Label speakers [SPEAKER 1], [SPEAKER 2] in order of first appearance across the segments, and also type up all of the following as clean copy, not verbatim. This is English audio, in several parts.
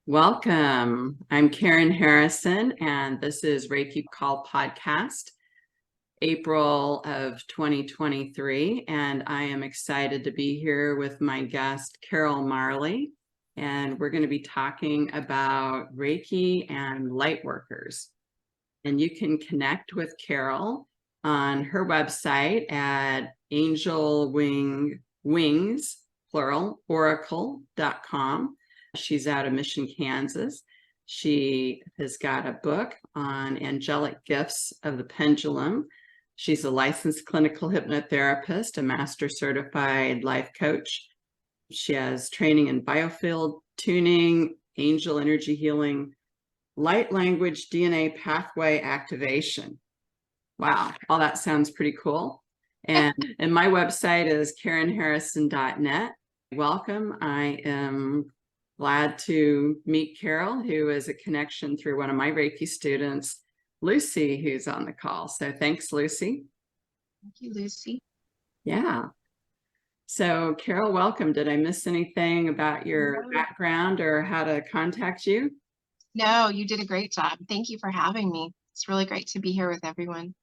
[SPEAKER 1] Welcome. I'm Karen Harrison, and this is Reiki Call Podcast, April of 2023. And I am excited to be here with my guest, Carol Marley. And we're going to be talking about Reiki and Lightworkers. And you can connect with Carol on her website at angelwings, plural, oracle.com. She's out of Mission, Kansas. She has got a book on angelic gifts of the pendulum. She's a licensed clinical hypnotherapist, a master certified life coach. She has training in biofield tuning, angel energy healing, light language, DNA pathway activation. Wow, all that sounds pretty cool. And my website is karenharrison.net. Welcome. I am glad to meet Carol, who is a connection through one of my Reiki students, Lucy, who's on the call. So thanks, Lucy.
[SPEAKER 2] Thank you, Lucy.
[SPEAKER 1] Yeah. So Carol, welcome. Did I miss anything about your background or how to contact you?
[SPEAKER 2] No, you did a great job. Thank you for having me. It's really great to be here with everyone.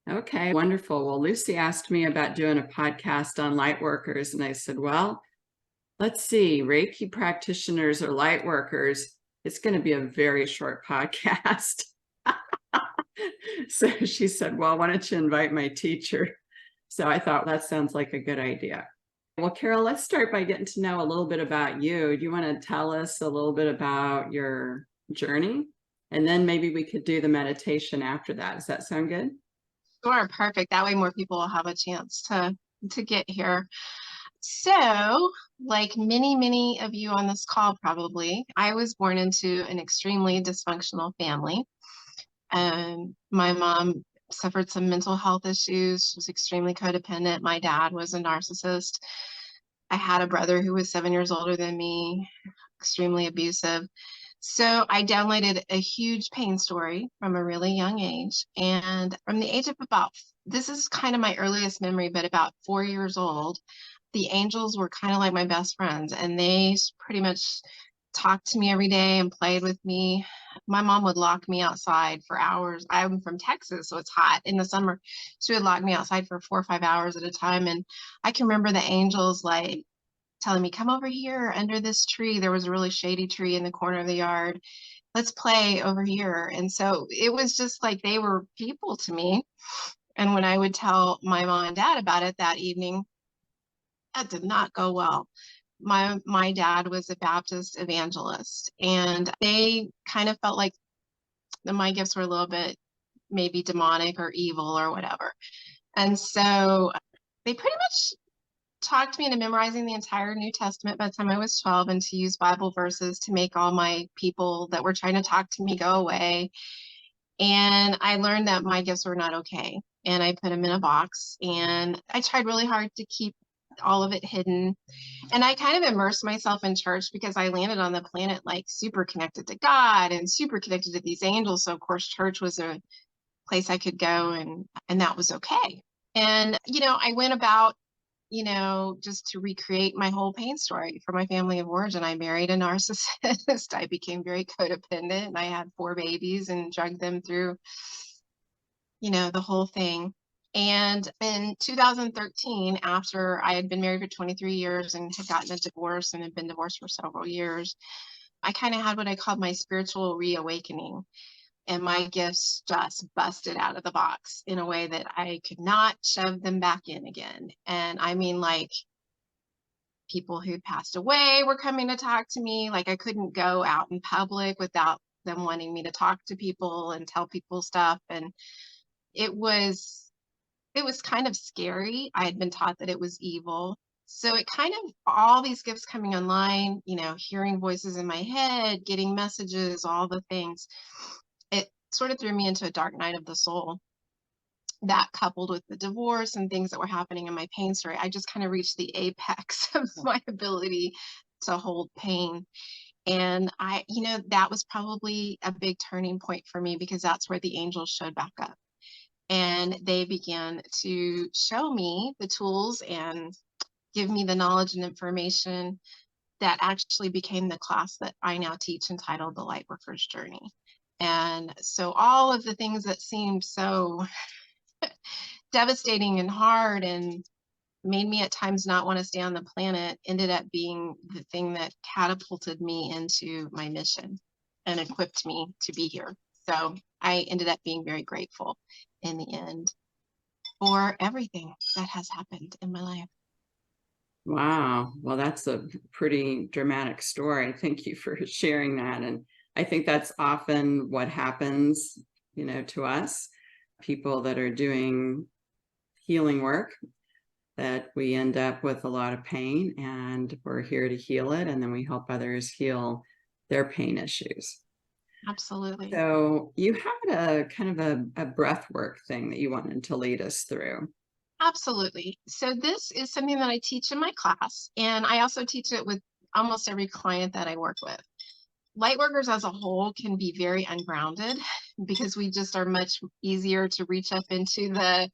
[SPEAKER 1] Okay, wonderful. Well, Lucy asked me about doing a podcast on Lightworkers, and I said, well, let's see, Reiki practitioners or light workers, it's going to be a very short podcast. So she said, well, why don't you invite my teacher? So I thought that sounds like a good idea. Well, Carol, let's start by getting to know a little bit about you. Do you want to tell us a little bit about your journey? And then maybe we could do the meditation after that. Does that sound good?
[SPEAKER 2] Sure, perfect. That way more people will have a chance to get here. So, like many of you on this call probably, I was born into an extremely dysfunctional family. My mom suffered some mental health issues, was extremely codependent. My dad was a narcissist. I had a brother who was 7 years older than me, extremely abusive. So I downloaded a huge pain story from a really young age. And from the age of this is kind of my earliest memory, but about 4 years old, the angels were kind of like my best friends, and they pretty much talked to me every day and played with me. My mom would lock me outside for hours. I'm from Texas, so it's hot in the summer. She would lock me outside for 4 or 5 hours at a time. And I can remember the angels like telling me, come over here under this tree. There was a really shady tree in the corner of the yard. Let's play over here. And so it was just like they were people to me. And when I would tell my mom and dad about it that evening, that did not go well. My dad was a Baptist evangelist, and they kind of felt like my gifts were a little bit maybe demonic or evil or whatever. And so they pretty much talked me into memorizing the entire New Testament by the time I was 12, and to use Bible verses to make all my people that were trying to talk to me go away. And I learned that my gifts were not okay. And I put them in a box, and I tried really hard to keep all of it hidden. And I kind of immersed myself in church because I landed on the planet like super connected to God and super connected to these angels. So of course, church was a place I could go, and that was okay. And, I went about just to recreate my whole pain story for my family of origin. I married a narcissist. I became very codependent, and I had 4 babies and drugged them through, the whole thing. And in 2013, after I had been married for 23 years and had gotten a divorce and had been divorced for several years, I kind of had what I called my spiritual reawakening. And my gifts just busted out of the box in a way that I could not shove them back in again. And I mean, like, people who passed away were coming to talk to me. Like, I couldn't go out in public without them wanting me to talk to people and tell people stuff. And it was kind of scary. I had been taught that it was evil. So it kind of, all these gifts coming online, hearing voices in my head, getting messages, all the things, it sort of threw me into a dark night of the soul. That, coupled with the divorce and things that were happening in my pain story, I just kind of reached the apex of my ability to hold pain. And that was probably a big turning point for me, because that's where the angels showed back up. And they began to show me the tools and give me the knowledge and information that actually became the class that I now teach, entitled The Lightworker's Journey. And so all of the things that seemed so devastating and hard and made me at times not want to stay on the planet ended up being the thing that catapulted me into my mission and equipped me to be here. So I ended up being very grateful in the end for everything that has happened in my life.
[SPEAKER 1] Wow. Well, that's a pretty dramatic story. Thank you for sharing that. And I think that's often what happens, to us, people that are doing healing work, that we end up with a lot of pain, and we're here to heal it. And then we help others heal their pain issues.
[SPEAKER 2] Absolutely.
[SPEAKER 1] So you had a kind of a breath work thing that you wanted to lead us through.
[SPEAKER 2] Absolutely. So this is something that I teach in my class, and I also teach it with almost every client that I work with. Lightworkers as a whole can be very ungrounded because we just are much easier to reach up into the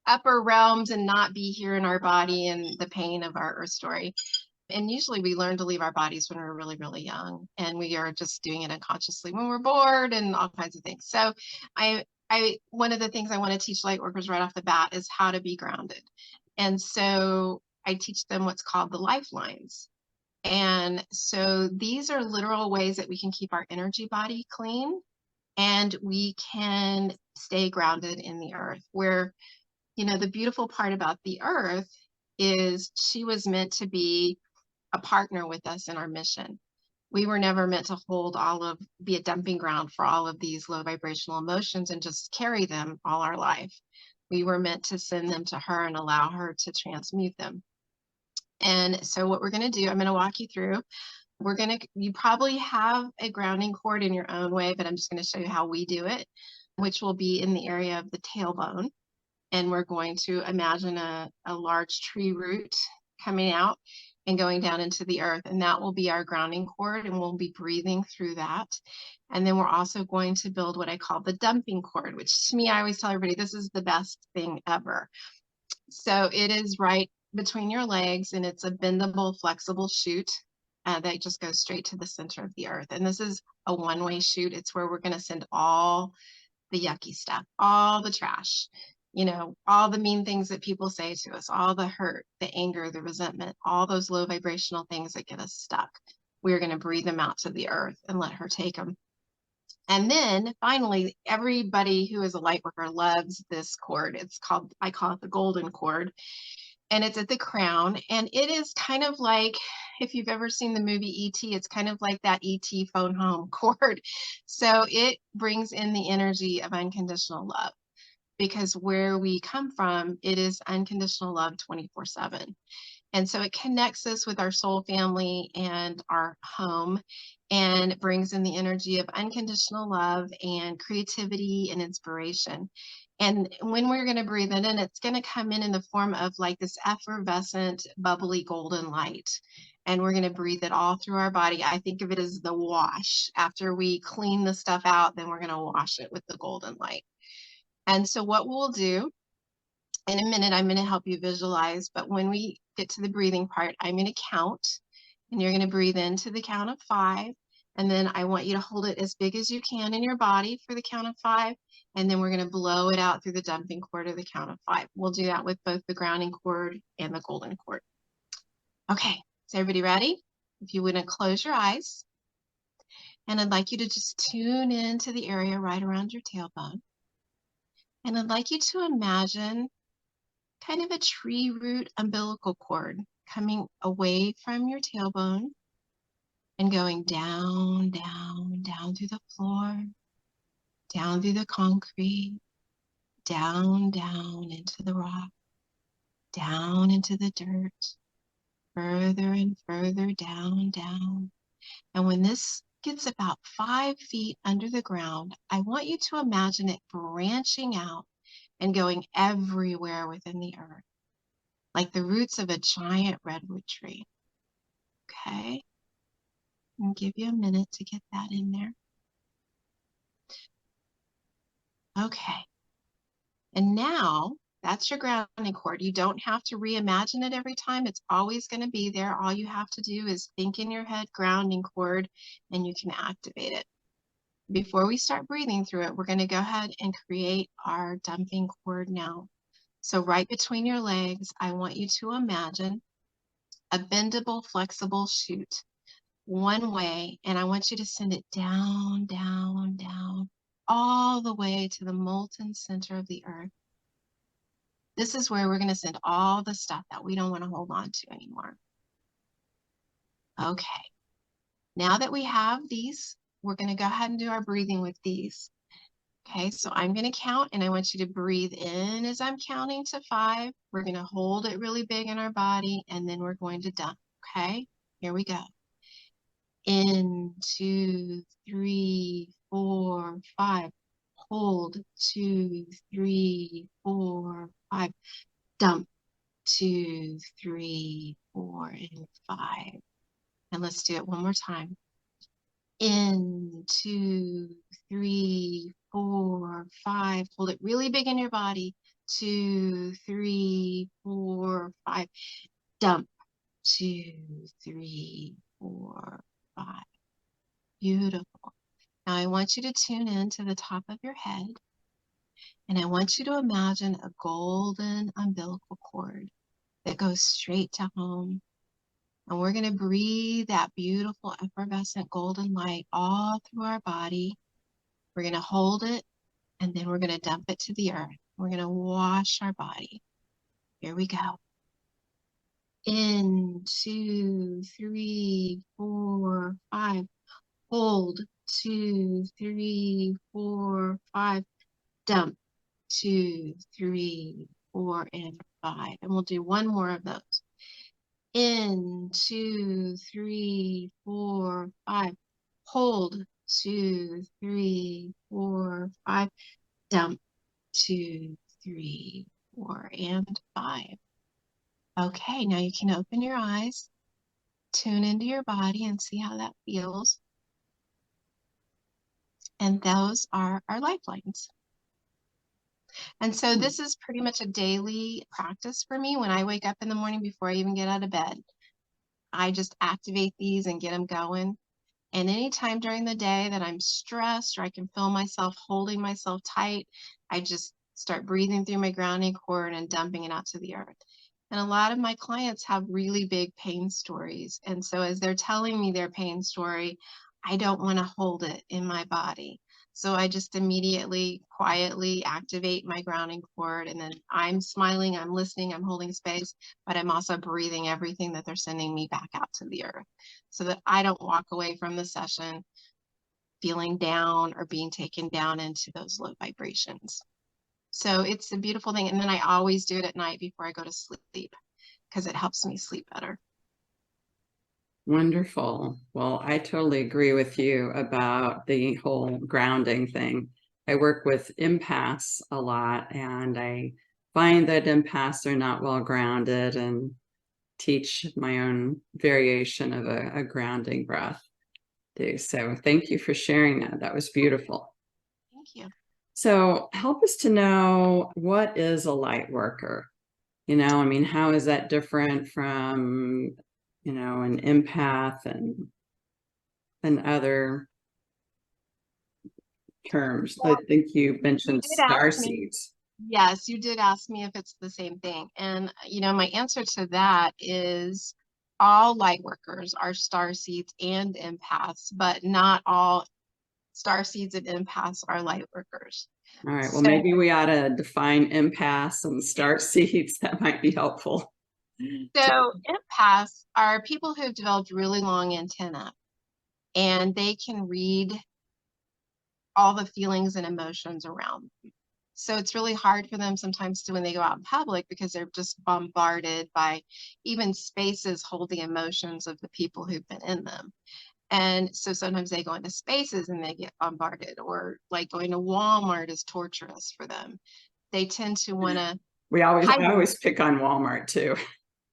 [SPEAKER 2] upper realms and not be here in our body and the pain of our earth story. And usually we learn to leave our bodies when we're really, really young, and we are just doing it unconsciously when we're bored and all kinds of things. So one of the things I want to teach light workers right off the bat is how to be grounded. And so I teach them what's called the lifelines. And so these are literal ways that we can keep our energy body clean, and we can stay grounded in the earth. Where, the beautiful part about the earth is she was meant to be a partner with us in our mission. We were never meant to be a dumping ground for all of these low vibrational emotions and just carry them all our life. We were meant to send them to her and allow her to transmute them. And so what we're going to do, I'm going to walk you through. You probably have a grounding cord in your own way, but I'm just going to show you how we do it, which will be in the area of the tailbone. And we're going to imagine a large tree root coming out and going down into the earth. And that will be our grounding cord, and we'll be breathing through that. And then we're also going to build what I call the dumping cord, which to me, I always tell everybody, this is the best thing ever. So it is right between your legs, and it's a bendable, flexible chute that just goes straight to the center of the earth. And this is a one-way chute. It's where we're going to send all the yucky stuff, all the trash, all the mean things that people say to us, all the hurt, the anger, the resentment, all those low vibrational things that get us stuck. We're going to breathe them out to the earth and let her take them. And then finally, everybody who is a light worker loves this cord. I call it the golden cord. And it's at the crown. And it is kind of like, if you've ever seen the movie E.T., it's kind of like that E.T. phone home cord. So it brings in the energy of unconditional love, because where we come from, it is unconditional love 24/7. And so it connects us with our soul family and our home, and it brings in the energy of unconditional love and creativity and inspiration. And when we're going to breathe it in, it's going to come in the form of like this effervescent, bubbly golden light. And we're going to breathe it all through our body. I think of it as the wash. After we clean the stuff out, then we're going to wash it with the golden light. And so what we'll do in a minute, I'm going to help you visualize, but when we get to the breathing part, I'm going to count, and you're going to breathe into the count of 5. And then I want you to hold it as big as you can in your body for the count of 5. And then we're going to blow it out through the dumping cord of the count of 5. We'll do that with both the grounding cord and the golden cord. Okay, is everybody ready? If you want to close your eyes, and I'd like you to just tune into the area right around your tailbone. And I'd like you to imagine kind of a tree root umbilical cord coming away from your tailbone and going down, down, down through the floor, down through the concrete, down, down into the rock, down into the dirt, further and further down, down. And when this gets about 5 feet under the ground, I want you to imagine it branching out and going everywhere within the earth, like the roots of a giant redwood tree. Okay? I'll give you a minute to get that in there. Okay. And now That's your grounding cord. You don't have to reimagine it every time. It's always going to be there. All you have to do is think in your head grounding cord, and you can activate it. Before we start breathing through it, we're going to go ahead and create our dumping cord now. So right between your legs, I want you to imagine a bendable, flexible chute one way, and I want you to send it down, down, down, all the way to the molten center of the earth. This is where we're going to send all the stuff that we don't want to hold on to anymore. Okay, now that we have these, we're going to go ahead and do our breathing with these. Okay, so I'm going to count, and I want you to breathe in as I'm counting to 5. We're going to hold it really big in our body, and then we're going to dump. Okay, here we go. In, 2, 3, 4, 5. Hold, 2, 3, 4, 5. Dump, 2, 3, 4, and 5. And let's do it one more time. In, 2, 3, 4, 5. Hold it really big in your body. 2, 3, 4, 5. Dump, 2, 3, 4, 5. Beautiful. Now I want you to tune in to the top of your head, and I want you to imagine a golden umbilical cord that goes straight to home. And we're going to breathe that beautiful effervescent golden light all through our body. We're going to hold it, and then we're going to dump it to the earth. We're going to wash our body. Here we go. In, 2, 3, 4, 5. Hold, 2, 3, 4, 5. Dump, 2, 3, 4, and 5. And we'll do one more of those. In, 2, 3, 4, 5. Hold, 2, 3, 4, 5. Dump, 2, 3, 4, and 5. Okay, now you can open your eyes, tune into your body, and see how that feels. And those are our lifelines. And so this is pretty much a daily practice for me. When I wake up in the morning before I even get out of bed, I just activate these and get them going. And anytime during the day that I'm stressed or I can feel myself holding myself tight, I just start breathing through my grounding cord and dumping it out to the earth. And a lot of my clients have really big pain stories. And so as they're telling me their pain story, I don't want to hold it in my body. So I just immediately, quietly activate my grounding cord, and then I'm smiling, I'm listening, I'm holding space, but I'm also breathing everything that they're sending me back out to the earth so that I don't walk away from the session feeling down or being taken down into those low vibrations. So it's a beautiful thing. And then I always do it at night before I go to sleep because it helps me sleep better.
[SPEAKER 1] Wonderful. Well, I totally agree with you about the whole grounding thing. I work with empaths a lot, and I find that empaths are not well grounded, and teach my own variation of a grounding breath too. So thank you for sharing that. That was beautiful.
[SPEAKER 2] Thank you.
[SPEAKER 1] So help us to know, what is a light worker? You know, I mean, how is that different from, you know, an empath and other terms?
[SPEAKER 2] Well,
[SPEAKER 1] I think you mentioned
[SPEAKER 2] did ask
[SPEAKER 1] star
[SPEAKER 2] me.
[SPEAKER 1] seeds.
[SPEAKER 2] Yes, you did ask me if it's the same thing. And, you know, my answer to that is all light workers are star seeds and empaths, but not all star seeds and empaths are light workers.
[SPEAKER 1] All right. Well,
[SPEAKER 2] So,
[SPEAKER 1] maybe we ought to define empaths and star seeds. That might be helpful.
[SPEAKER 2] so empaths are people who have developed really long antennae, and they can read all the feelings and emotions around them. So it's really hard for them sometimes to, when they go out in public, because they're just bombarded by, even spaces hold the emotions of the people who've been in them. And so sometimes they go into spaces and they get bombarded, or like going to Walmart is torturous for them. They tend to want to
[SPEAKER 1] I always pick on Walmart too.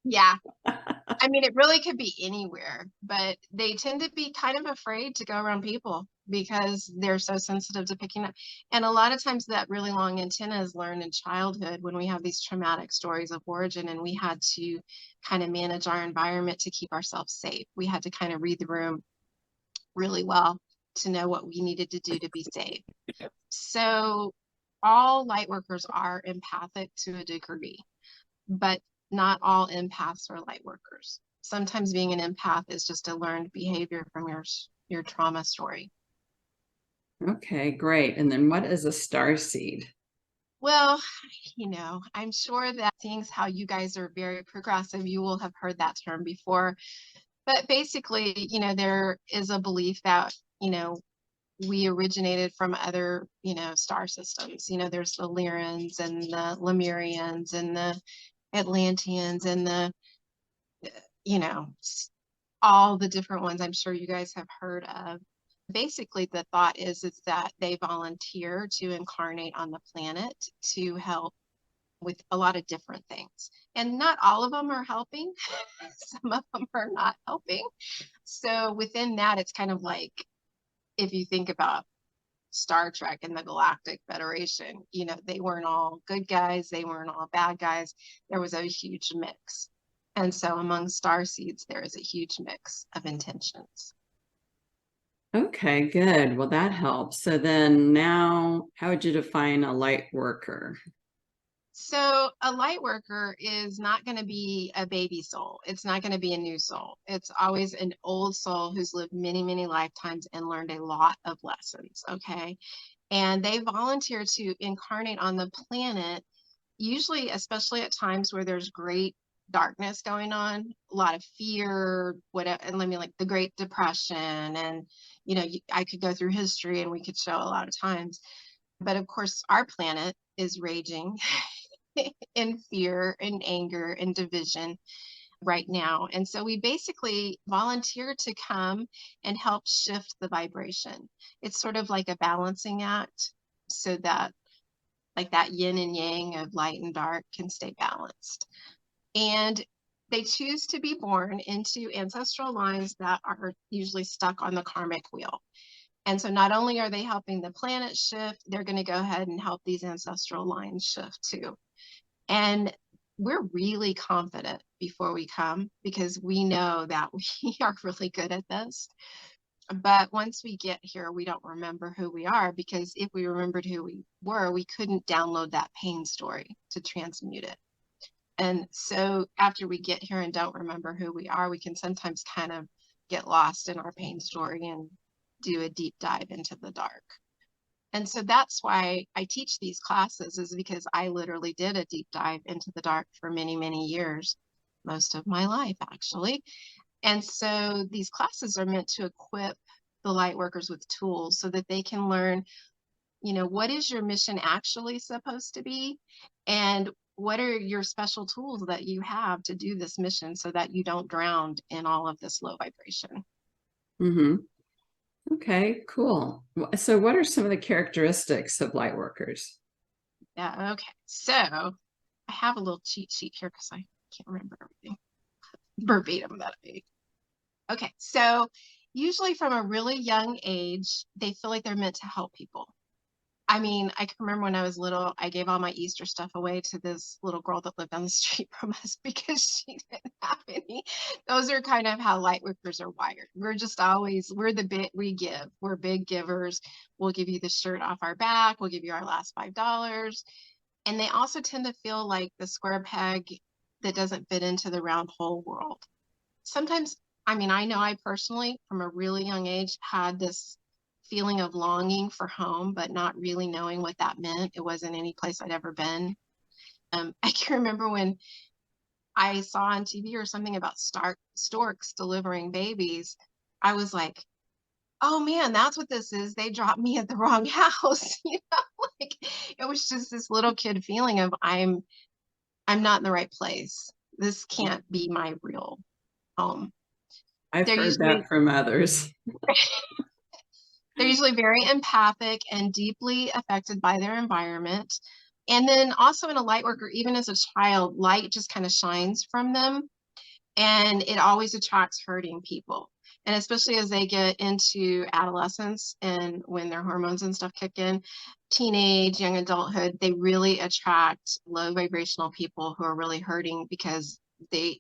[SPEAKER 2] Yeah. I mean, it really could be anywhere, but they tend to be kind of afraid to go around people because they're so sensitive to picking up. And a lot of times that really long antenna is learned in childhood when we have these traumatic stories of origin, and we had to kind of manage our environment to keep ourselves safe. We had to kind of read the room really well to know what we needed to do to be safe. So all light workers are empathic to a degree, but not all empaths are light workers. Sometimes being an empath is just a learned behavior from your trauma story.
[SPEAKER 1] Okay, great. And then what is a star seed?
[SPEAKER 2] Well, I'm sure that seeing how you guys are very progressive, you will have heard that term before. But basically, there is a belief that, we originated from other, star systems. There's the Lyrans and the Lemurians and the Atlanteans and the, you know, all the different ones I'm sure you guys have heard of. Basically, the thought is that they volunteer to incarnate on the planet to help with a lot of different things. And not all of them are helping. Some of them are not helping. So within that, it's kind of like, if you think about Star Trek and the Galactic Federation, they weren't all good guys, they weren't all bad guys. There was a huge mix. And so among star seeds, there is a huge mix of intentions.
[SPEAKER 1] Okay, good. Well, that helps. So then now, how would you define a light worker?
[SPEAKER 2] So a light worker is not going to be a baby soul. It's not going to be a new soul. It's always an old soul who's lived many, many lifetimes and learned a lot of lessons. Okay. And they volunteer to incarnate on the planet, usually, especially at times where there's great darkness going on, a lot of fear, whatever. And like the Great Depression. And, I could go through history and we could show a lot of times. But of course, our planet is raging in fear and anger and division right now. And so we basically volunteer to come and help shift the vibration. It's sort of like a balancing act so that like that yin and yang of light and dark can stay balanced. And they choose to be born into ancestral lines that are usually stuck on the karmic wheel. And so not only are they helping the planet shift, they're going to go ahead and help these ancestral lines shift too. And we're really confident before we come because we know that we are really good at this. But once we get here, we don't remember who we are, because if we remembered who we were, we couldn't download that pain story to transmute it. And so after we get here and don't remember who we are, we can sometimes kind of get lost in our pain story and do a deep dive into the dark. And so that's why I teach these classes, is because I literally did a deep dive into the dark for many, many years, most of my life, actually. And so these classes are meant to equip the light workers with tools so that they can learn, what is your mission actually supposed to be? And what are your special tools that you have to do this mission so that you don't drown in all of this low vibration?
[SPEAKER 1] Mm-hmm. Okay, cool. So what are some of the characteristics of light workers?
[SPEAKER 2] Yeah, okay. So I have a little cheat sheet here because I can't remember everything verbatim that I made. Okay, so usually from a really young age, they feel like they're meant to help people. I mean, I can remember when I was little, I gave all my Easter stuff away to this little girl that lived down the street from us because she didn't have any. Those are kind of how light workers are wired. We're just always, we give. We're big givers. We'll give you the shirt off our back. We'll give you our last $5. And they also tend to feel like the square peg that doesn't fit into the round hole world. Sometimes, I mean, I know I personally, from a really young age, had this feeling of longing for home, but not really knowing what that meant. It wasn't any place I'd ever been. I can remember when I saw on TV or something about storks delivering babies, I was like, oh man, that's what this is. They dropped me at the wrong house. Like it was just this little kid feeling of I'm not in the right place. This can't be my real home.
[SPEAKER 1] I've heard that from others.
[SPEAKER 2] They're usually very empathic and deeply affected by their environment. And then also in a light worker, even as a child, light just kind of shines from them. And it always attracts hurting people. And especially as they get into adolescence and when their hormones and stuff kick in, teenage, young adulthood, they really attract low vibrational people who are really hurting because they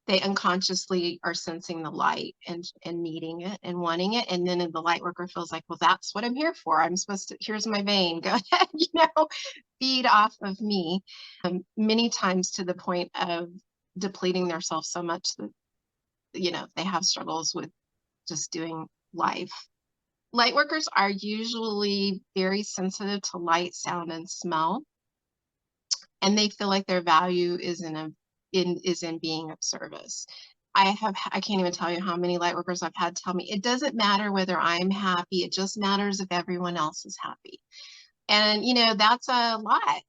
[SPEAKER 2] they unconsciously are sensing the light and needing it and wanting it. And then the light worker feels like, well, that's what I'm here for. I'm supposed to, here's my vein, go ahead, feed off of me. Many times to the point of depleting themselves so much that, they have struggles with just doing life. Light workers are usually very sensitive to light, sound, and smell, and they feel like their value is in being of service. I can't even tell you how many light workers I've had tell me it doesn't matter whether I'm happy, it just matters if everyone else is happy. And that's a lot.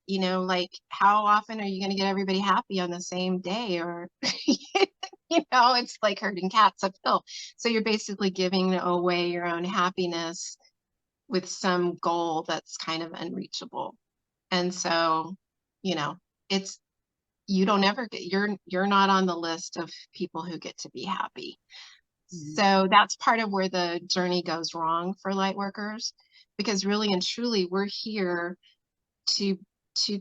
[SPEAKER 2] Like, how often are you going to get everybody happy on the same day? Or it's like herding cats uphill. So you're basically giving away your own happiness with some goal that's kind of unreachable. And so, you know, it's you don't ever get you're not on the list of people who get to be happy. So that's part of where the journey goes wrong for light workers, because really and truly we're here to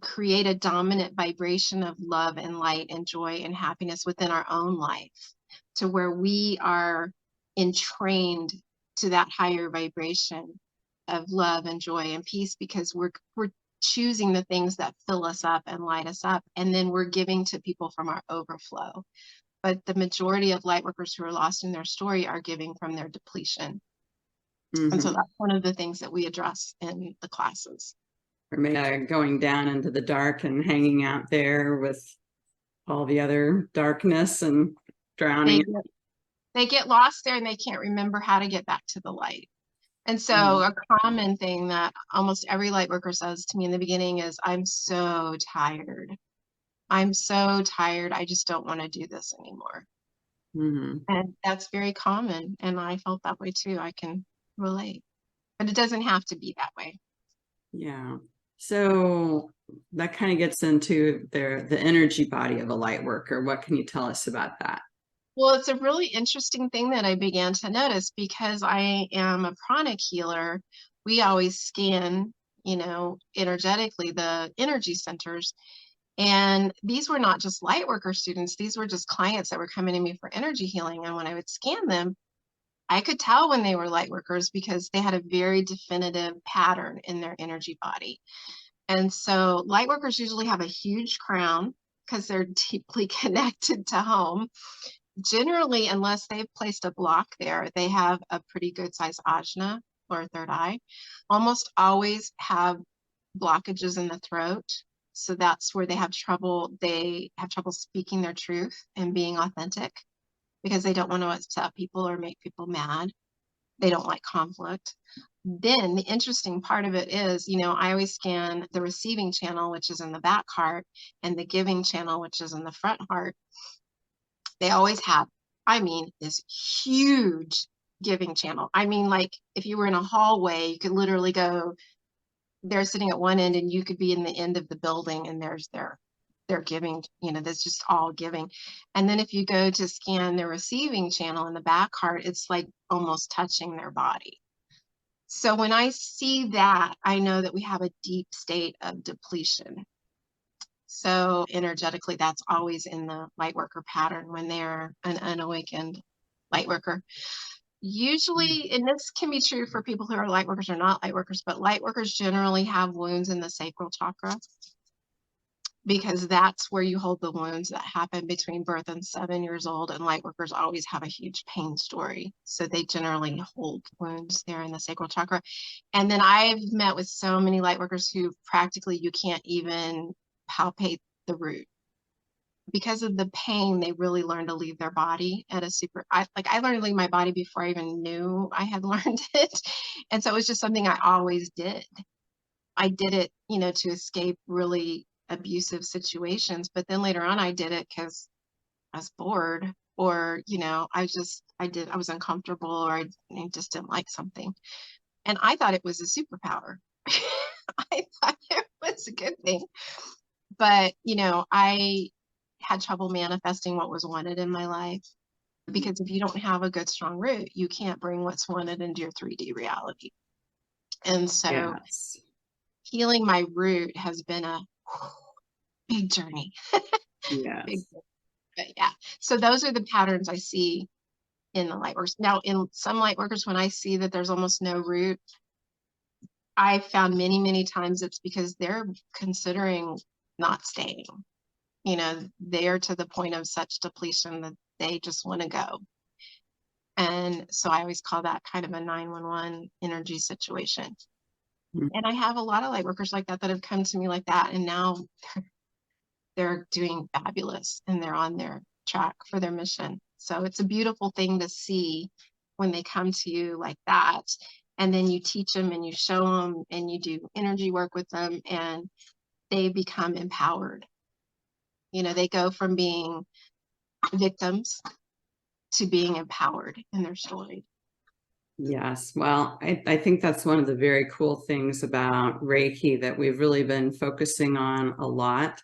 [SPEAKER 2] create a dominant vibration of love and light and joy and happiness within our own life, to where we are entrained to that higher vibration of love and joy and peace, because we're choosing the things that fill us up and light us up, and then we're giving to people from our overflow. But the majority of light workers who are lost in their story are giving from their depletion. And so that's one of the things that we address in the classes.
[SPEAKER 1] Or maybe going down into the dark and hanging out there with all the other darkness and drowning.
[SPEAKER 2] They get lost there and they can't remember how to get back to the light. And so a common thing that almost every light worker says to me in the beginning is, I'm so tired. I'm so tired. I just don't want to do this anymore. And that's very common. And I felt that way too. I can relate. But it doesn't have to be that way.
[SPEAKER 1] Yeah. So that kind of gets into the energy body of a light worker. What can you tell us about that?
[SPEAKER 2] Well, it's a really interesting thing that I began to notice, because I am a pranic healer. We always scan, energetically the energy centers. And these were not just light worker students. These were just clients that were coming to me for energy healing. And when I would scan them, I could tell when they were light workers because they had a very definitive pattern in their energy body. And so light workers usually have a huge crown because they're deeply connected to home. Generally, unless they've placed a block there, they have a pretty good size ajna, or a third eye. Almost always have blockages in the throat. So that's where they have trouble. They have trouble speaking their truth and being authentic, because they don't want to upset people or make people mad. They don't like conflict. Then the interesting part of it is, I always scan the receiving channel, which is in the back heart, and the giving channel, which is in the front heart. They always have, this huge giving channel. Like if you were in a hallway, you could literally go, they're sitting at one end and you could be in the end of the building, and there's their giving, that's just all giving. And then if you go to scan the receiving channel in the back heart, it's like almost touching their body. So when I see that, I know that we have a deep state of depletion. So energetically, that's always in the light worker pattern when they're an unawakened light worker. Usually, and this can be true for people who are light workers or not light workers, but light workers generally have wounds in the sacral chakra, because that's where you hold the wounds that happen between birth and 7 years old. And light workers always have a huge pain story. So they generally hold wounds there in the sacral chakra. And then I've met with so many light workers who practically you can't even palpate the root. Because of the pain, they really learn to leave their body at a I learned to leave my body before I even knew I had learned it. And so it was just something I always did. I did it, to escape really abusive situations. But then later on, I did it because I was bored, or, I was uncomfortable, or I just didn't like something. And I thought it was a superpower. I thought it was a good thing. But, had trouble manifesting what was wanted in my life. Because if you don't have a good, strong root, you can't bring what's wanted into your 3D reality. And so
[SPEAKER 1] Yes.
[SPEAKER 2] healing my root has been a big journey. Big,
[SPEAKER 1] Yes.
[SPEAKER 2] but yeah. So those are the patterns I see in the light workers. Now, in some light workers, when I see that there's almost no root, I found many, many times it's because they're considering not staying. They're to the point of such depletion that they just want to go. And so I always call that kind of a 911 energy situation.
[SPEAKER 1] Mhm.
[SPEAKER 2] And I have a lot of light workers like that have come to me like that. And now they're doing fabulous and they're on their track for their mission. So it's a beautiful thing to see when they come to you like that. And then you teach them and you show them and you do energy work with them and they become empowered. They go from being victims to being empowered in their story.
[SPEAKER 1] Yes. Well, I think that's one of the very cool things about Reiki that we've really been focusing on a lot.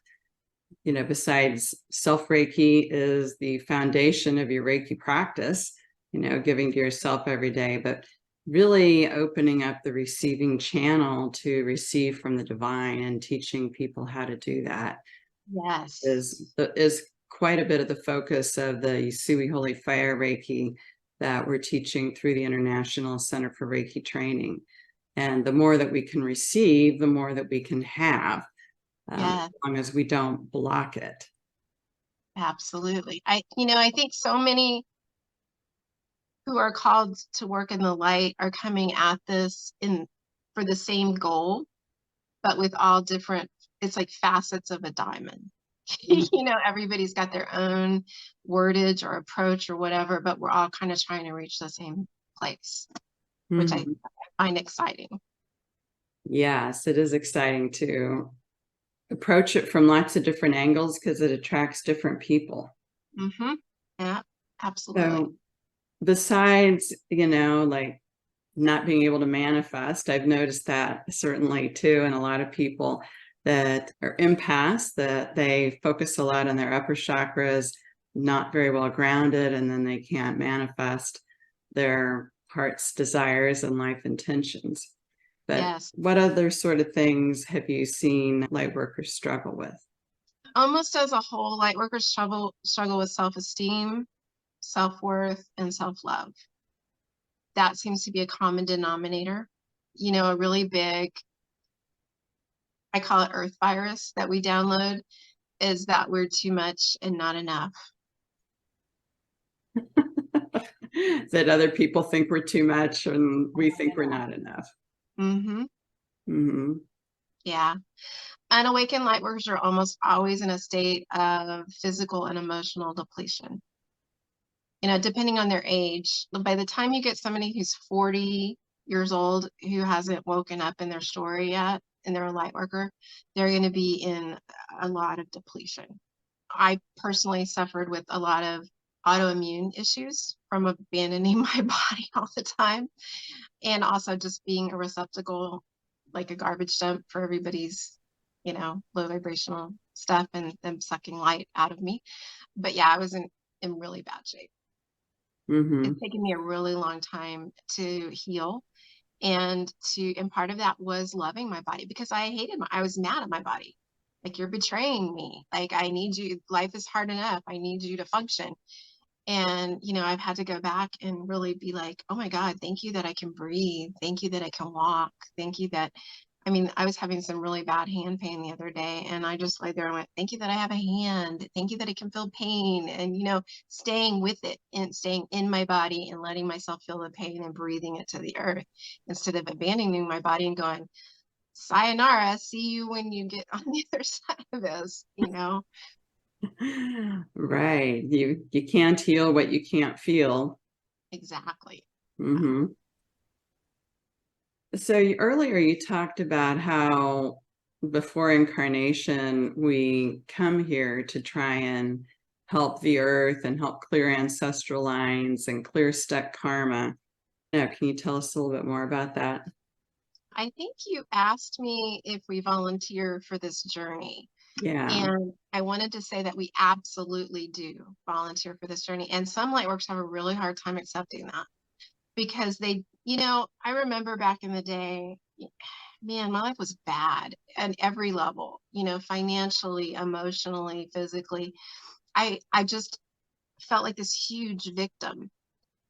[SPEAKER 1] Besides self-Reiki is the foundation of your Reiki practice, giving to yourself every day, but really opening up the receiving channel to receive from the divine and teaching people how to do that
[SPEAKER 2] Yes.
[SPEAKER 1] is quite a bit of the focus of the Usui Holy Fire Reiki that we're teaching through the International Center for Reiki Training. And the more that we can receive, the more that we can have,
[SPEAKER 2] Yes.
[SPEAKER 1] as long as we don't block it.
[SPEAKER 2] Absolutely. I think so many who are called to work in the light are coming at this for the same goal, but with all different, it's like facets of a diamond. Everybody's got their own wordage or approach or whatever, but we're all kind of trying to reach the same place, which I find exciting.
[SPEAKER 1] Yes, it is exciting to approach it from lots of different angles because it attracts different people.
[SPEAKER 2] Mm-hmm. Yeah, absolutely.
[SPEAKER 1] So besides, like not being able to manifest, I've noticed that certainly too, and a lot of people that are empaths, that they focus a lot on their upper chakras, not very well grounded, and then they can't manifest their heart's desires and life intentions. But
[SPEAKER 2] Yes.
[SPEAKER 1] what other sort of things have you seen light workers struggle with?
[SPEAKER 2] Almost as a whole, light workers struggle with self-esteem, self-worth, and self-love. That seems to be a common denominator. A really big, I call it earth virus that we download, is that we're too much and not enough.
[SPEAKER 1] That other people think we're too much and we think we're not enough.
[SPEAKER 2] Mm-hmm.
[SPEAKER 1] Mm-hmm.
[SPEAKER 2] Yeah. Unawakened light workers are almost always in a state of physical and emotional depletion. Depending on their age, by the time you get somebody who's 40 years old who hasn't woken up in their story yet and they're a light worker, they're going to be in a lot of depletion. I personally suffered with a lot of autoimmune issues from abandoning my body all the time and also just being a receptacle, like a garbage dump for everybody's, low vibrational stuff and them sucking light out of me. But yeah, I was in really bad shape.
[SPEAKER 1] Mm-hmm.
[SPEAKER 2] It's taken me a really long time to heal. And part of that was loving my body because I was mad at my body. Like, you're betraying me. Like, I need you. Life is hard enough. I need you to function. And, I've had to go back and really be like, oh my God, thank you that I can breathe. Thank you that I can walk. Thank you that, I was having some really bad hand pain the other day and I just lay there and went, thank you that I have a hand. Thank you that I can feel pain and, staying with it and staying in my body and letting myself feel the pain and breathing it to the earth instead of abandoning my body and going, sayonara, see you when you get on the other side of this,
[SPEAKER 1] Right. You can't heal what you can't feel.
[SPEAKER 2] Exactly.
[SPEAKER 1] Mm-hmm. So earlier you talked about how before incarnation, we come here to try and help the earth and help clear ancestral lines and clear stuck karma. Now, can you tell us a little bit more about that?
[SPEAKER 2] I think you asked me if we volunteer for this journey.
[SPEAKER 1] Yeah.
[SPEAKER 2] And I wanted to say that we absolutely do volunteer for this journey. And some light workers have a really hard time accepting that because they, I remember back in the day, man, my life was bad at every level, financially, emotionally, physically. I just felt like this huge victim.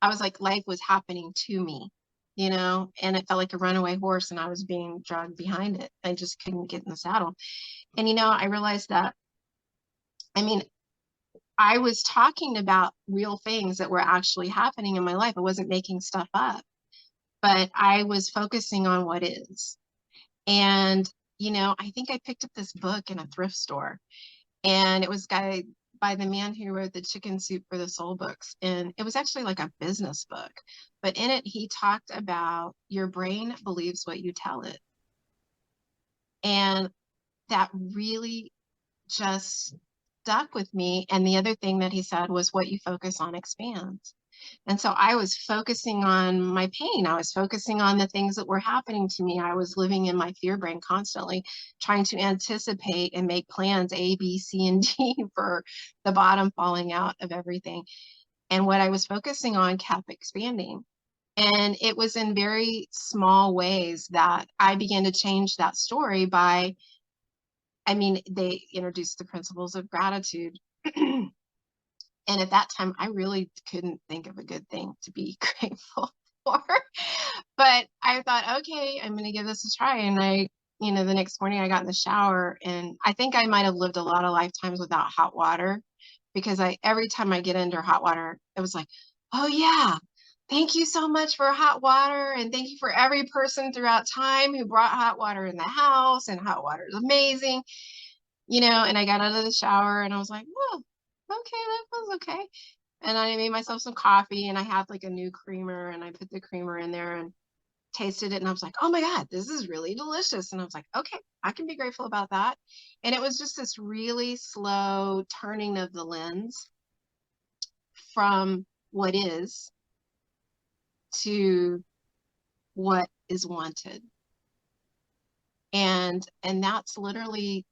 [SPEAKER 2] I was like, life was happening to me, and it felt like a runaway horse and I was being dragged behind it. I just couldn't get in the saddle. And, I realized that, I mean, I was talking about real things that were actually happening in my life. I wasn't making stuff up, but I was focusing on what is. And, I think I picked up this book in a thrift store, and it was by the man who wrote the Chicken Soup for the Soul books. And it was actually like a business book, but in it, he talked about your brain believes what you tell it. And that really just stuck with me. And the other thing that he said was what you focus on expands. And so I was focusing on my pain. I was focusing on the things that were happening to me. I was living in my fear brain constantly, trying to anticipate and make plans A, B, C, and D for the bottom falling out of everything. And what I was focusing on kept expanding. And it was in very small ways that I began to change that story they introduced the principles of gratitude. And at that time, I really couldn't think of a good thing to be grateful for. But I thought, okay, I'm going to give this a try. And the next morning I got in the shower, and I think I might have lived a lot of lifetimes without hot water, because every time I get into hot water, it was like, oh yeah, thank you so much for hot water. And thank you for every person throughout time who brought hot water in the house, and hot water is amazing. And I got out of the shower and I was like, whoa, okay, that was okay. And I made myself some coffee, and I had like a new creamer, and I put the creamer in there and tasted it. And I was like, oh my God, this is really delicious. And I was like, okay, I can be grateful about that. And it was just this really slow turning of the lens from what is to what is wanted. And that's literally,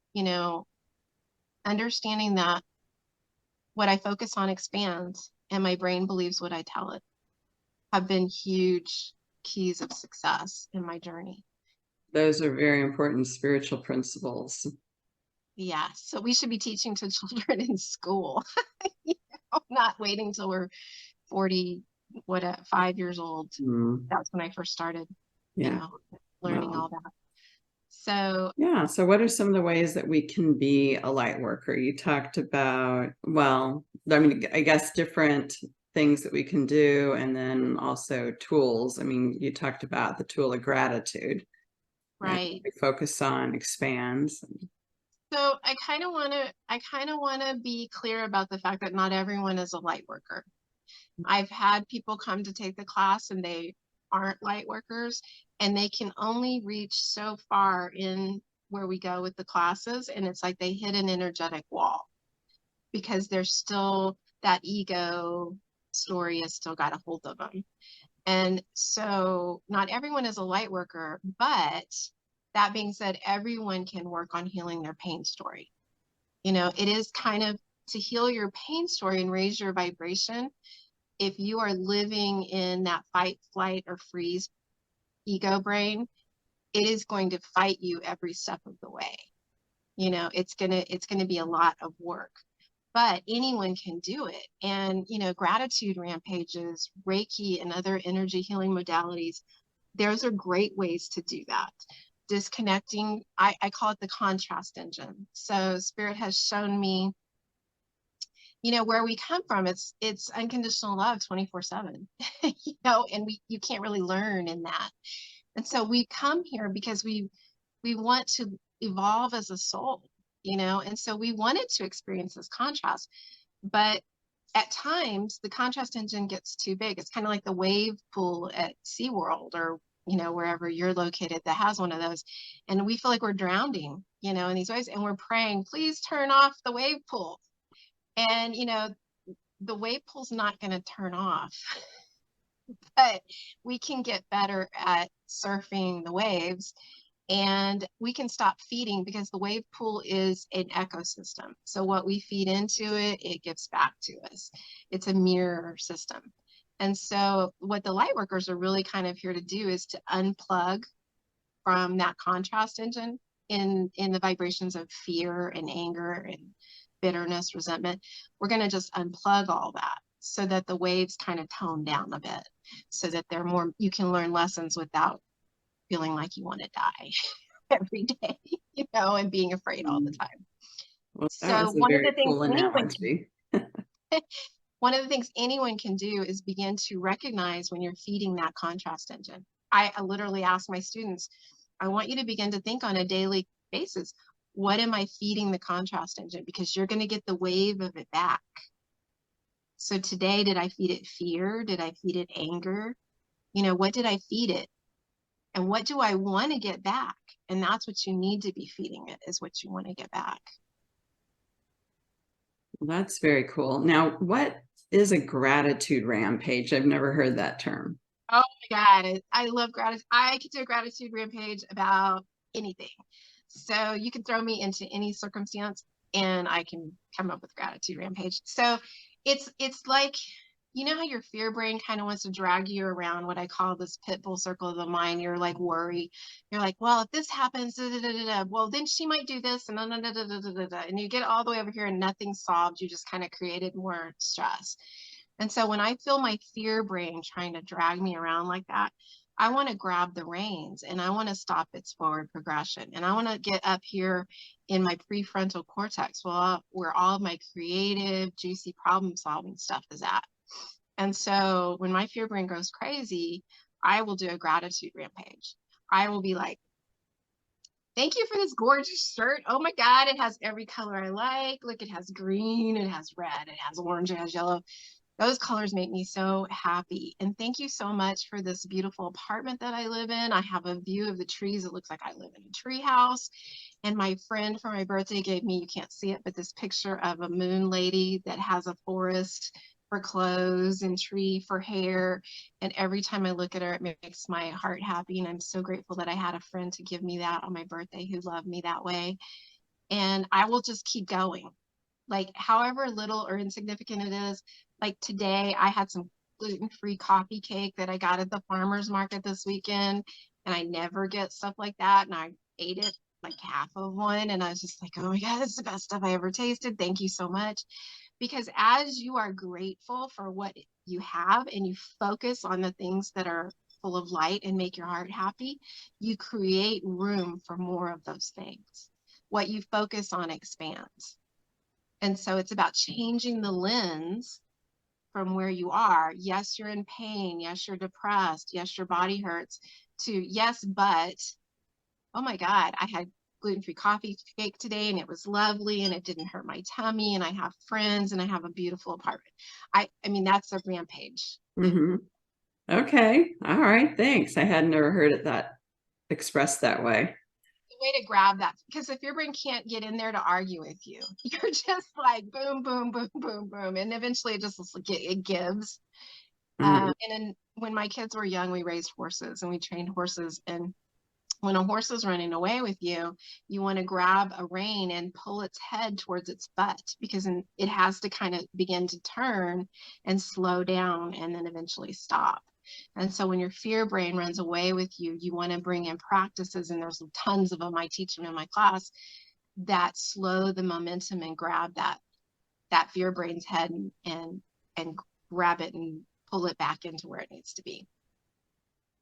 [SPEAKER 2] understanding that what I focus on expands and my brain believes what I tell it, have been huge keys of success in my journey.
[SPEAKER 1] Those are very important spiritual principles.
[SPEAKER 2] Yeah. So we should be teaching to children in school, not waiting till we're 40, 5 years old.
[SPEAKER 1] Mm.
[SPEAKER 2] That's when I first started,
[SPEAKER 1] Yeah.
[SPEAKER 2] learning all that. So
[SPEAKER 1] yeah. So what are some of the ways that we can be a light worker? You talked about, well, I guess different things that we can do, and then also tools. You talked about the tool of gratitude.
[SPEAKER 2] right.
[SPEAKER 1] We focus on expands.
[SPEAKER 2] So I kind of want to be clear about the fact that not everyone is a light worker. I've had people come to take the class and they aren't light workers, and they can only reach so far in where we go with the classes. And it's like they hit an energetic wall because there's still that ego story has still got a hold of them. And so not everyone is a light worker, but that being said, everyone can work on healing their pain story. It is kind of to heal your pain story and raise your vibration. If you are living in that fight, flight, or freeze ego brain, it is going to fight you every step of the way. It's gonna be a lot of work, but anyone can do it. And gratitude rampages, Reiki, and other energy healing modalities, those are great ways to do that. Disconnecting, I call it the contrast engine. So spirit has shown me, where we come from, it's unconditional love 24/7, and you can't really learn in that. And so we come here because we want to evolve as a soul, and so we wanted to experience this contrast. But at times the contrast engine gets too big. It's kind of like the wave pool at SeaWorld, or wherever you're located that has one of those. And we feel like we're drowning, in these waves, and we're praying, please turn off the wave pool. And the wave pool's not going to turn off. But we can get better at surfing the waves And we can stop feeding because the wave pool is an ecosystem. So what we feed into it, it gives back to us. It's a mirror system. And so what the light workers are really kind of here to do is to unplug from that contrast engine in the vibrations of fear and anger and bitterness, resentment. We're going to just unplug all that so that the waves kind of tone down a bit, so that they're more, you can learn lessons without feeling like you want to die every day, you know, and being afraid all the time.
[SPEAKER 1] Well, that
[SPEAKER 2] So
[SPEAKER 1] was a very cool
[SPEAKER 2] anyone
[SPEAKER 1] analogy.
[SPEAKER 2] one of the things anyone can do is begin to recognize when you're feeding that contrast engine. I literally ask my students, I want you to begin to think on a daily basis, what am I feeding the contrast engine? Because you're going to get the wave of it back. So today, did I feed it fear? Did I feed it anger? You know, what did I feed it? And what do I want to get back? And that's what you need to be feeding it, is what you want to get back.
[SPEAKER 1] Well, that's very cool. Now, what is a gratitude rampage? I've never heard that term.
[SPEAKER 2] Oh my God, I love gratitude. I could do a gratitude rampage about anything. So you can throw me into any circumstance and I can come up with gratitude rampage. So it's like, you know how your fear brain kind of wants to drag you around what I call this pit bull circle of the mind. You're like worry. You're like, well, if this happens, da, da, da, da, da, well, then she might do this, and da, da, da, da, da, da, da, and you get all the way over here and nothing's solved. You just kind of created more stress. And so when I feel my fear brain trying to drag me around like that, I want to grab the reins and I want to stop its forward progression. And I want to get up here in my prefrontal cortex, where all of my creative, juicy problem solving stuff is at. And so when my fear brain goes crazy, I will do a gratitude rampage. I will be like, thank you for this gorgeous shirt. Oh my God, it has every color I like. Look, it has green, it has red, it has orange, it has yellow. Those colors make me so happy. And thank you so much for this beautiful apartment that I live in. I have a view of the trees. It looks like I live in a tree house. And my friend for my birthday gave me, you can't see it, but this picture of a moon lady that has a forest for clothes and tree for hair. And every time I look at her, it makes my heart happy. And I'm so grateful that I had a friend to give me that on my birthday who loved me that way. And I will just keep going. Like however little or insignificant it is. Like today I had some gluten-free coffee cake that I got at the farmer's market this weekend, and I never get stuff like that. And I ate it like half of one, and I was just like, oh my God, it's the best stuff I ever tasted. Thank you so much. Because as you are grateful for what you have and you focus on the things that are full of light and make your heart happy, you create room for more of those things. What you focus on expands. And so it's about changing the lens from where you are. Yes, you're in pain. Yes, you're depressed. Yes, your body hurts. To yes, but oh my God, I had gluten-free coffee cake today and it was lovely and it didn't hurt my tummy and I have friends and I have a beautiful apartment. I mean, that's a rampage.
[SPEAKER 1] Mm-hmm. Okay. All right. Thanks. I had never heard it that expressed that way.
[SPEAKER 2] Way to grab that, because if your brain can't get in there to argue with you, you're just like boom, boom, boom, boom, boom, and eventually it gives.
[SPEAKER 1] Mm-hmm.
[SPEAKER 2] And then when my kids were young, we raised horses and we trained horses. And when a horse is running away with you, you want to grab a rein and pull its head towards its butt, because it has to kind of begin to turn and slow down and then eventually stop. And so when your fear brain runs away with you, you want to bring in practices, and there's tons of them I teach them in my class, that slow the momentum and grab that fear brain's head and grab it and pull it back into where it needs to be.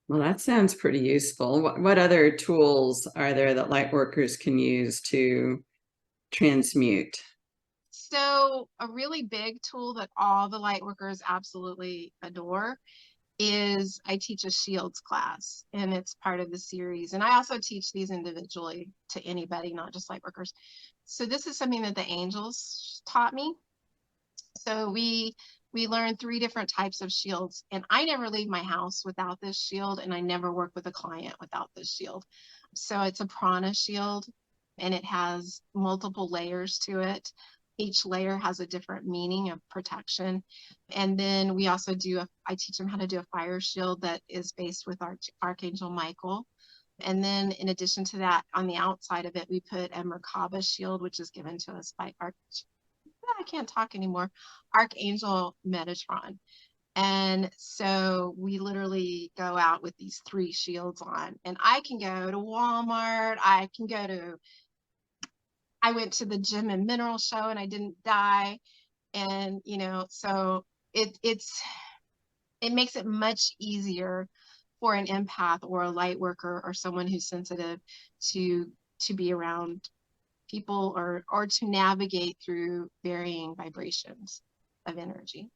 [SPEAKER 1] Well, that sounds pretty useful. What other tools are there that light workers can use to transmute?
[SPEAKER 2] So a really big tool that all the light workers absolutely adore is I teach a shields class, and it's part of the series. And I also teach these individually to anybody, not just light workers. So this is something that the angels taught me. So we learned 3 different types of shields, and I never leave my house without this shield, and I never work with a client without this shield. So it's a prana shield, and it has multiple layers to it. Each layer has a different meaning of protection. And then we also I teach them how to do a fire shield that is based with Archangel Michael. And then in addition to that, on the outside of it, we put a Merkaba shield, which is given to us by I can't talk anymore, Archangel Metatron. And so we literally go out with these 3 shields on, and I can go to Walmart. I went to the gym and mineral show and I didn't die. And, so it makes it much easier for an empath or a light worker or someone who's sensitive to be around people or to navigate through varying vibrations of energy.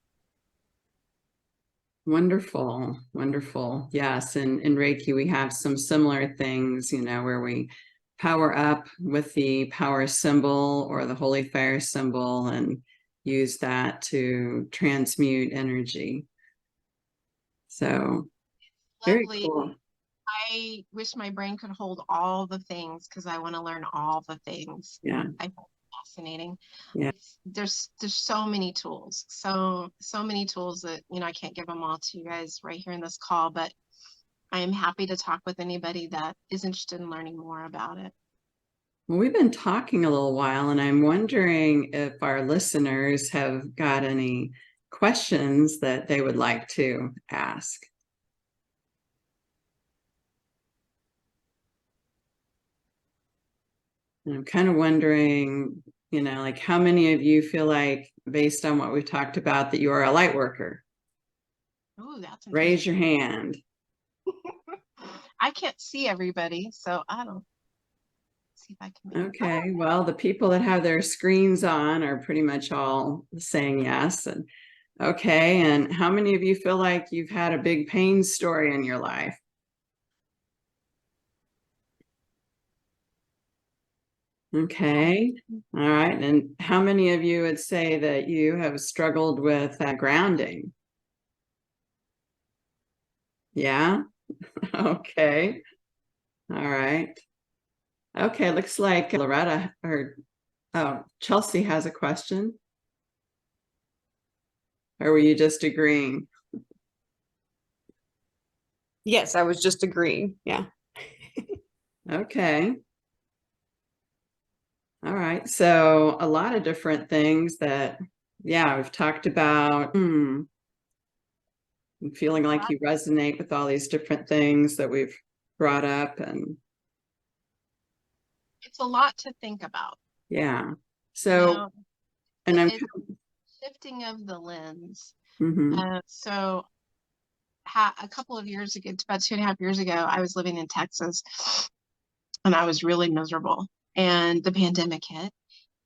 [SPEAKER 1] Wonderful, wonderful. Yes, and in Reiki we have some similar things, where we power up with the power symbol or the holy fire symbol and use that to transmute energy. So very
[SPEAKER 2] Lovely.
[SPEAKER 1] cool.
[SPEAKER 2] I wish my brain could hold all the things because I want to learn all the things.
[SPEAKER 1] Yeah.
[SPEAKER 2] I find it fascinating.
[SPEAKER 1] Yeah.
[SPEAKER 2] There's so many tools, so many tools that I can't give them all to you guys right here in this call, but I am happy to talk with anybody that is interested in learning more about it.
[SPEAKER 1] Well, we've been talking a little while, and I'm wondering if our listeners have got any questions that they would like to ask. And I'm kind of wondering, like how many of you feel like, based on what we've talked about, that you are a light worker?
[SPEAKER 2] Oh, that's
[SPEAKER 1] Raise your hand.
[SPEAKER 2] I can't see everybody, so I don't see if I can make
[SPEAKER 1] Okay, well, the people that have their screens on are pretty much all saying yes. And okay, and how many of you feel like you've had a big pain story in your life? Okay, all right. And how many of you would say that you have struggled with grounding? Yeah, okay, all right. Okay, looks like Loretta or Chelsea has a question. Or were you just agreeing?
[SPEAKER 3] Yes, I was just agreeing. Yeah.
[SPEAKER 1] Okay. All right. So a lot of different things that, yeah, we've talked about. Feeling like you resonate with all these different things that we've brought up. And
[SPEAKER 2] it's a lot to think about.
[SPEAKER 1] Yeah. So, and I'm
[SPEAKER 2] shifting of the lens.
[SPEAKER 1] Mhm.
[SPEAKER 2] So a couple of years ago, about 2.5 years ago, I was living in Texas and I was really miserable, and the pandemic hit,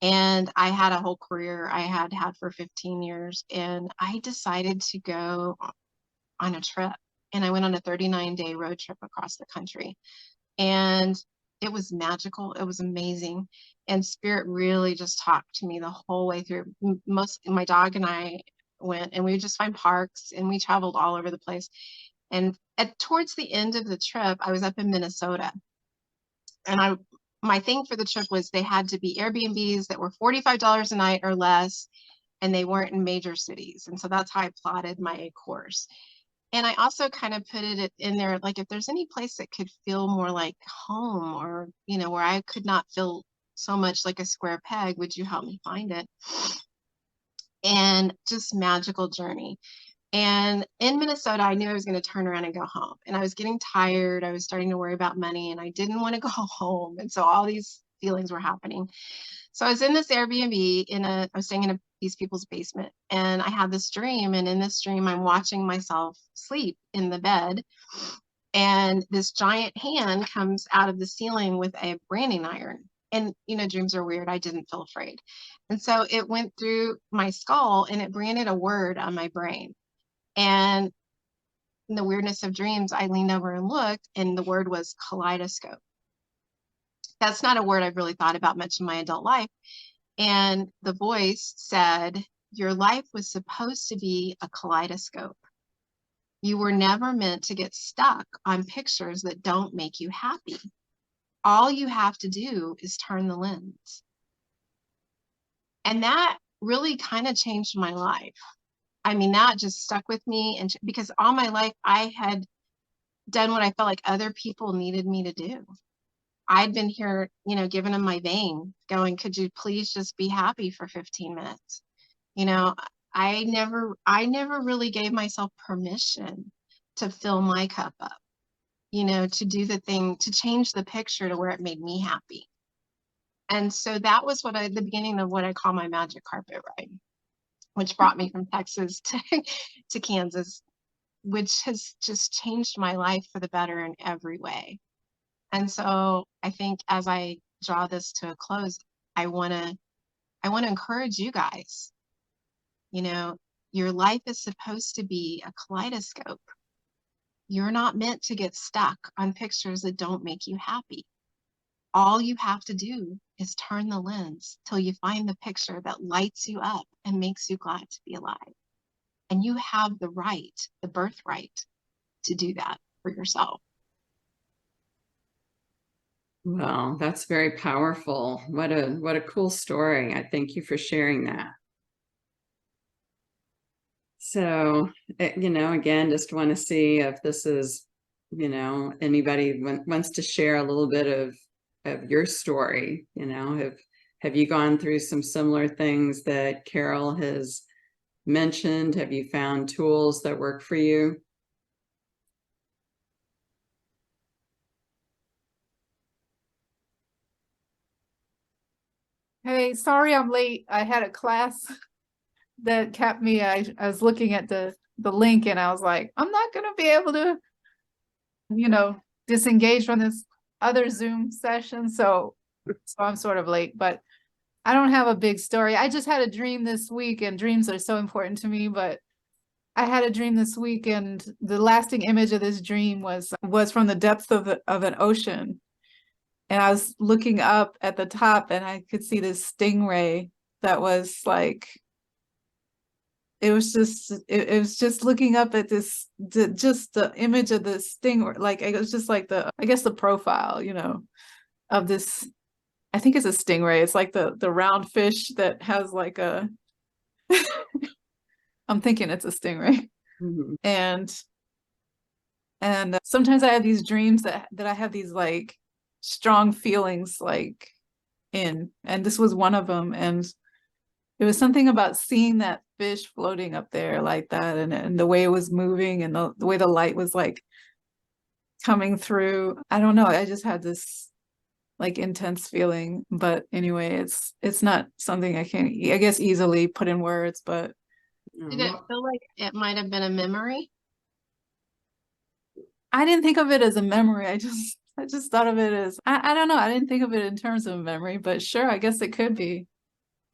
[SPEAKER 2] and I had a whole career I had for 15 years, and I decided to go on a trip, and I went on a 39-day road trip across the country, and it was magical. It was amazing. And spirit really just talked to me the whole way through. My dog and I went, and we would just find parks, and we traveled all over the place. And towards the end of the trip, I was up in Minnesota, and my thing for the trip was they had to be Airbnbs that were $45 a night or less, and they weren't in major cities. And so that's how I plotted my course. And I also kind of put it in there, like, if there's any place that could feel more like home, or, where I could not feel so much like a square peg, would you help me find it? And just magical journey. And in Minnesota, I knew I was going to turn around and go home. And I was getting tired. I was starting to worry about money, and I didn't want to go home. And so all these feelings were happening. So I was in this Airbnb I was staying in these people's basement, and I had this dream. And in this dream, I'm watching myself sleep in the bed, and this giant hand comes out of the ceiling with a branding iron. And, dreams are weird. I didn't feel afraid. And so it went through my skull, and it branded a word on my brain. And in the weirdness of dreams, I leaned over and looked, and the word was kaleidoscope. That's not a word I've really thought about much in my adult life. And the voice said, your life was supposed to be a kaleidoscope. You were never meant to get stuck on pictures that don't make you happy. All you have to do is turn the lens. And that really kind of changed my life. I mean, that just stuck with me. And because all my life I had done what I felt like other people needed me to do. I'd been here, you know, giving them my vein, going, could you please just be happy for 15 minutes? You know, I never really gave myself permission to fill my cup up, you know, to do the thing, to change the picture to where it made me happy. And so that was the beginning of what I call my magic carpet ride, which brought me from Texas to Kansas, which has just changed my life for the better in every way. And so I think as I draw this to a close, I want to encourage you guys. You know, your life is supposed to be a kaleidoscope. You're not meant to get stuck on pictures that don't make you happy. All you have to do is turn the lens till you find the picture that lights you up and makes you glad to be alive. And you have the right, the birthright, to do that for yourself.
[SPEAKER 1] Well, that's very powerful. What a cool story. I thank you for sharing that. So, you know, again, just want to see if this is, you know, anybody wants to share a little bit of your story. You know, have you gone through some similar things that Carol has mentioned? Have you found tools that work for you?
[SPEAKER 4] Hey, sorry I'm late. I had a class that kept me. I was looking at the link and I was like, I'm not gonna be able to, you know, disengage from this other Zoom session. So I'm sort of late, but I don't have a big story. I just had a dream this week, and dreams are so important to me, but I had a dream this week, and the lasting image of this dream was from the depths of an ocean. And I was looking up at the top and I could see this stingray that was like, it was just looking up at this, just the image of the stingray. Like, it was just like I guess the profile, you know, of this, I think it's a stingray. It's like the round fish that has like a, I'm thinking it's a stingray.
[SPEAKER 1] Mm-hmm.
[SPEAKER 4] And sometimes I have these dreams that I have these like strong feelings like and this was one of them. And it was something about seeing that fish floating up there like that, and the way it was moving, and the way the light was like coming through. I don't know, I just had this like intense feeling. But anyway, it's not something I can, I guess, easily put in words. But
[SPEAKER 2] Did it feel like it might have been a memory?
[SPEAKER 4] I didn't think of it as a memory. I just thought of it as, I don't know, I didn't think of it in terms of memory, but sure, I guess it could be.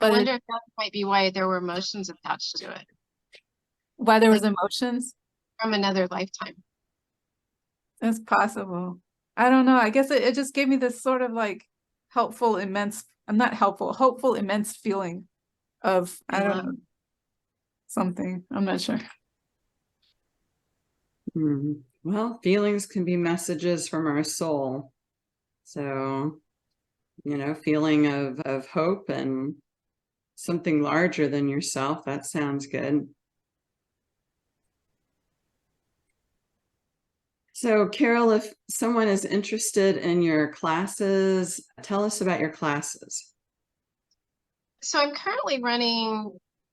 [SPEAKER 2] I
[SPEAKER 4] But
[SPEAKER 2] wonder if that might be why there were emotions attached to it
[SPEAKER 4] why there was emotions
[SPEAKER 2] from another lifetime.
[SPEAKER 4] it's possible. I don't know, I guess it just gave me this sort of like helpful, immense, not helpful, hopeful, immense feeling of, I don't know, something, I'm not sure.
[SPEAKER 1] Well, feelings can be messages from our soul. So, you know, feeling of hope and something larger than yourself, that sounds good. So, Carol, if someone is interested in your classes, tell us about your classes.
[SPEAKER 2] So I'm currently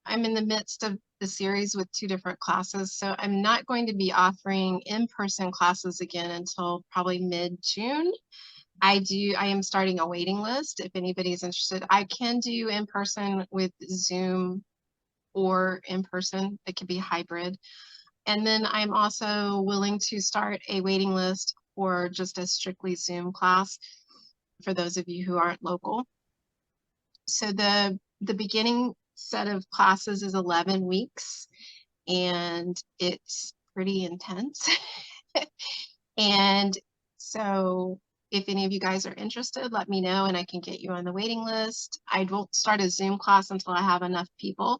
[SPEAKER 2] I'm in the midst of the series with 2 different classes. So I'm not going to be offering in-person classes again until probably mid-June. I am starting a waiting list. If anybody's interested, I can do in person with Zoom or in person. It could be hybrid. And then I'm also willing to start a waiting list for just a strictly Zoom class for those of you who aren't local. So the beginning set of classes is 11 weeks, and it's pretty intense. And so if any of you guys are interested, let me know and I can get you on the waiting list. I won't start a Zoom class until I have enough people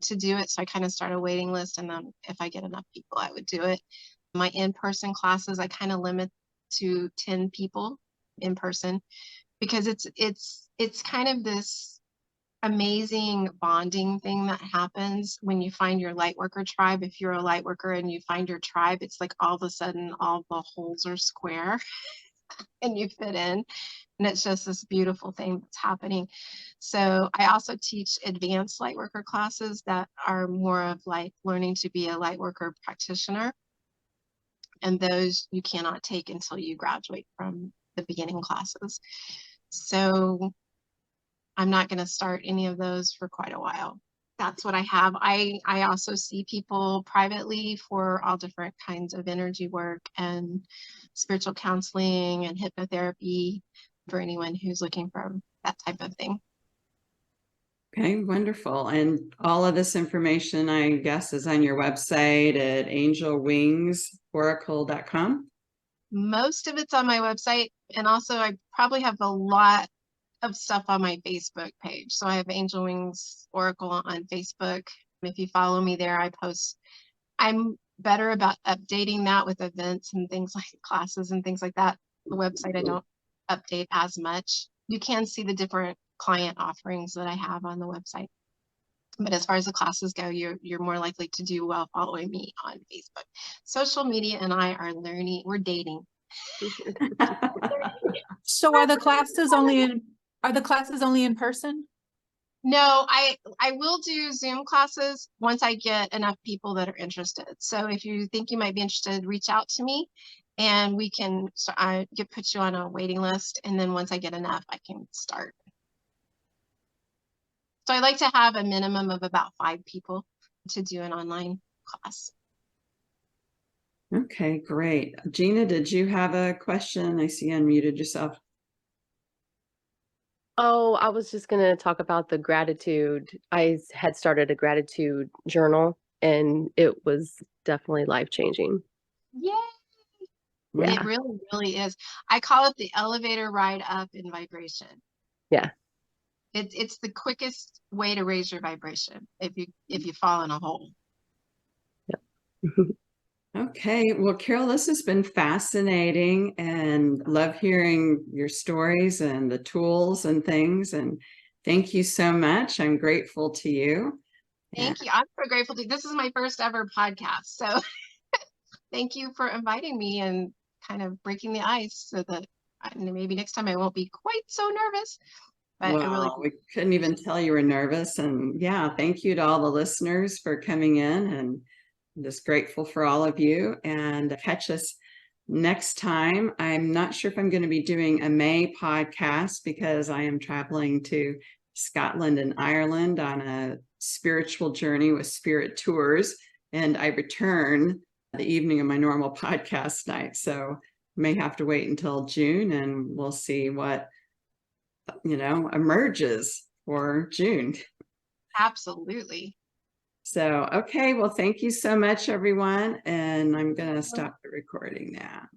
[SPEAKER 2] to do it. So I kind of start a waiting list, and then if I get enough people, I would do it. My in-person classes, I kind of limit to 10 people in person, because it's kind of this amazing bonding thing that happens when you find your Lightworker tribe. If you're a Lightworker and you find your tribe, it's like all of a sudden all the holes are square and you fit in. And it's just this beautiful thing that's happening. So I also teach advanced Lightworker classes that are more of like learning to be a Lightworker practitioner. And those you cannot take until you graduate from the beginning classes. So I'm not going to start any of those for quite a while. That's what I have. I also see people privately for all different kinds of energy work and spiritual counseling and hypnotherapy for anyone who's looking for that type of thing.
[SPEAKER 1] Okay, wonderful. And all of this information, I guess, is on your website at angelwingsoracle.com.
[SPEAKER 2] Most of it's on my website. And also I probably have a lot of stuff on my Facebook page. So I have Angel Wings Oracle on Facebook. If you follow me there, I post. I'm better about updating that with events and things like classes and things like that. The website I don't update as much. You can see the different client offerings that I have on the website. But as far as the classes go, you're more likely to do well following me on Facebook. Social media and I are learning, we're dating.
[SPEAKER 4] So are the classes only in person?
[SPEAKER 2] No, I will do Zoom classes once I get enough people that are interested. So if you think you might be interested, reach out to me and we can put you on a waiting list. And then once I get enough, I can start. So I like to have a minimum of about 5 people to do an online class.
[SPEAKER 1] Okay, great. Gina, did you have a question? I see you unmuted yourself.
[SPEAKER 5] Oh, I was just going to talk about the gratitude. I had started a gratitude journal and it was definitely life-changing.
[SPEAKER 2] Yay!
[SPEAKER 5] Yeah.
[SPEAKER 2] It really, really is. I call it the elevator ride up in vibration.
[SPEAKER 5] Yeah.
[SPEAKER 2] It's the quickest way to raise your vibration if you fall in a hole.
[SPEAKER 5] Yep.
[SPEAKER 1] Okay, well, Carol, this has been fascinating and love hearing your stories and the tools and things. And thank you so much. I'm grateful to you.
[SPEAKER 2] Thank you. I'm so grateful to you. This is my first ever podcast. So thank you for inviting me and kind of breaking the ice so that maybe next time I won't be quite so nervous. But
[SPEAKER 1] Well, we couldn't even tell you were nervous. And yeah, thank you to all the listeners for coming in, and I'm just grateful for all of you, and catch us next time. I'm not sure if I'm going to be doing a May podcast because I am traveling to Scotland and Ireland on a spiritual journey with Spirit Tours, and I return the evening of my normal podcast night. So may have to wait until June, and we'll see what emerges for June.
[SPEAKER 2] Absolutely.
[SPEAKER 1] So, okay, well, thank you so much, everyone. And I'm going to stop the recording now.